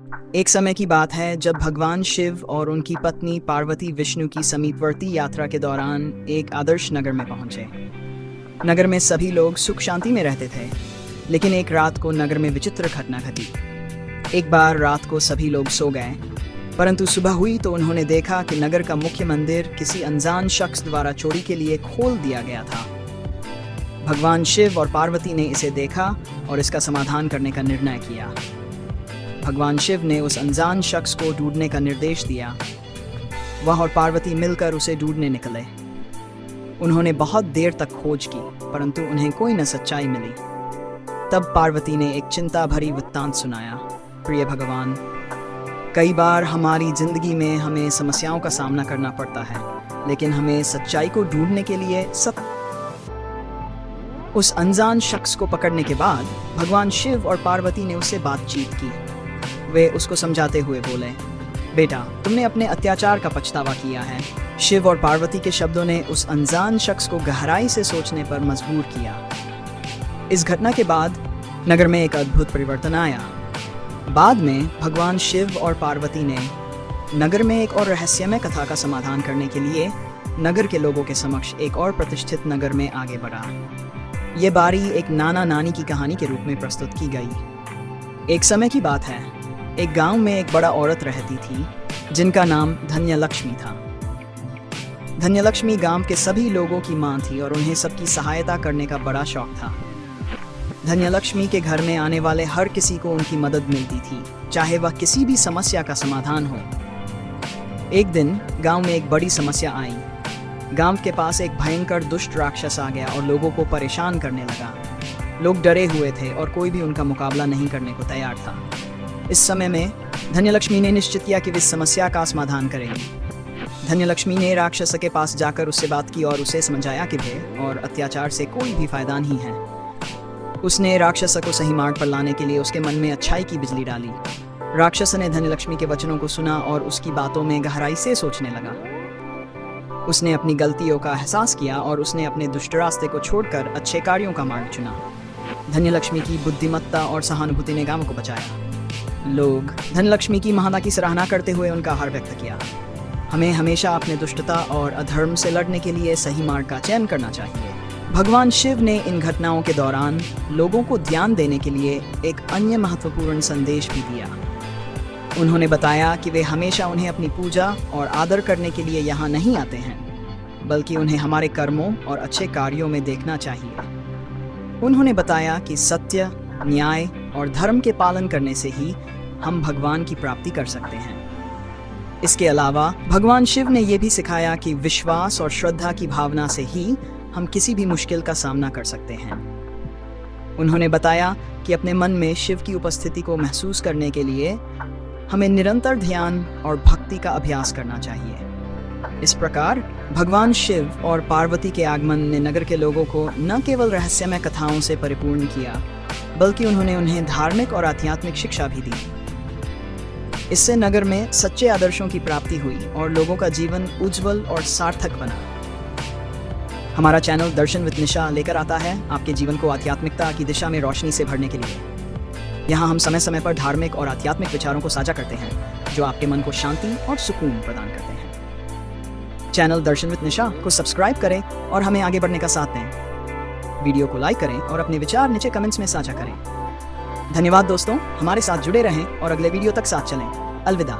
एक समय की बात है जब भगवान शिव और उनकी पत्नी पार्वती विष्णु की समीपवर्ती यात्रा के दौरान एक आदर्श नगर में पहुंचे। नगर में सभी लोग सुख शांति में रहते थे, लेकिन एक रात को नगर में विचित्र घटना घटी। एक बार रात को सभी लोग सो गए, परंतु सुबह हुई तो उन्होंने देखा कि नगर का मुख्य मंदिर किसी अनजान शख्स द्वारा चोरी के लिए खोल दिया गया था। भगवान शिव और पार्वती ने इसे देखा और इसका समाधान करने का निर्णय किया। भगवान शिव ने उस अनजान शख्स को ढूंढने का निर्देश दिया। वह और पार्वती मिलकर उसे ढूंढने निकले। उन्होंने बहुत देर तक खोज की, परंतु उन्हें कोई न सच्चाई मिली। तब पार्वती ने एक चिंता भरी वृत्तांत सुनाया। प्रिय भगवान, कई बार हमारी जिंदगी में हमें समस्याओं का सामना करना पड़ता है, लेकिन हमें सच्चाई को ढूंढने के लिए उस अनजान शख्स को पकड़ने के बाद भगवान शिव और पार्वती ने उससे बातचीत की। वे उसको समझाते हुए बोले, बेटा, तुमने अपने अत्याचार का पछतावा किया है। शिव और पार्वती के शब्दों ने उस अनजान शख्स को गहराई से सोचने पर मजबूर किया। इस घटना के बाद नगर में एक अद्भुत परिवर्तन आया। बाद में भगवान शिव और पार्वती ने नगर में एक और रहस्यमय कथा का समाधान करने के लिए नगर के लोगों के समक्ष एक और प्रतिष्ठित नगर में आगे बढ़ा। ये बारी एक नाना नानी की कहानी के रूप में प्रस्तुत की गई। एक समय की बात है, एक गांव में एक बड़ा औरत रहती थी जिनका नाम धन्यलक्ष्मी था। धन्यलक्ष्मी गांव के सभी लोगों की मां थी और उन्हें सबकी सहायता करने का बड़ा शौक था। धन्यलक्ष्मी के घर में आने वाले हर किसी को उनकी मदद मिलती थी, चाहे वह किसी भी समस्या का समाधान हो। एक दिन गांव में एक बड़ी समस्या आई। गांव के पास एक भयंकर दुष्ट राक्षस आ गया और लोगों को परेशान करने लगा। लोग डरे हुए थे और कोई भी उनका मुकाबला नहीं करने को तैयार था। इस समय में धन्यलक्ष्मी ने निश्चित किया कि वे इस समस्या का समाधान करेंगी। धन्यलक्ष्मी ने राक्षस के पास जाकर उससे बात की और उसे समझाया कि भय और अत्याचार से कोई भी फायदा नहीं है। उसने राक्षस को सही मार्ग पर लाने के लिए उसके मन में अच्छाई की बिजली डाली। राक्षस ने धन्यलक्ष्मी के वचनों को सुना और उसकी बातों में गहराई से सोचने लगा। उसने अपनी गलतियों का एहसास किया और उसने अपने दुष्ट रास्ते को छोड़कर अच्छे कार्यों का मार्ग चुना। धन्यलक्ष्मी की बुद्धिमत्ता और सहानुभूति ने गांव को बचाया। लोग धनलक्ष्मी की महानता की सराहना करते हुए उनका आभार व्यक्त किया। हमें हमेशा अपने दुष्टता और अधर्म से लड़ने के लिए सही मार्ग का चयन करना चाहिए। भगवान शिव ने इन घटनाओं के दौरान लोगों को ध्यान देने के लिए एक अन्य महत्वपूर्ण संदेश भी दिया। उन्होंने बताया कि वे हमेशा उन्हें अपनी पूजा और आदर करने के लिए यहाँ नहीं आते हैं, बल्कि उन्हें हमारे कर्मों और अच्छे कार्यों में देखना चाहिए। उन्होंने बताया कि सत्य, न्याय और धर्म के पालन करने से ही हम भगवान की प्राप्ति कर सकते हैं। इसके अलावा भगवान शिव ने यह भी सिखाया कि विश्वास और श्रद्धा की भावना से ही हम किसी भी मुश्किल का सामना कर सकते हैं। उन्होंने बताया कि अपने मन में शिव की उपस्थिति को महसूस करने के लिए हमें निरंतर ध्यान और भक्ति का अभ्यास करना चाहिए। इस प्रकार भगवान शिव और पार्वती के आगमन ने नगर के लोगों को न केवल रहस्यमय कथाओं से परिपूर्ण किया, बल्कि उन्होंने उन्हें धार्मिक और आध्यात्मिक शिक्षा भी दी। इससे नगर में सच्चे आदर्शों की प्राप्ति हुई और लोगों का जीवन उज्जवल और सार्थक बना। हमारा चैनल दर्शन विद निशा लेकर आता है आपके जीवन को आध्यात्मिकता की दिशा में रोशनी से भरने के लिए। यहाँ हम समय समय पर धार्मिक और आध्यात्मिक विचारों को साझा करते हैं, जो आपके मन को शांति और सुकून प्रदान करते हैं। चैनल दर्शन विद निशा को सब्सक्राइब करें और हमें आगे बढ़ने का साथ दें। वीडियो को लाइक करें और अपने विचार नीचे कमेंट्स में साझा करें। धन्यवाद दोस्तों, हमारे साथ जुड़े रहें और अगले वीडियो तक साथ चलें। अलविदा।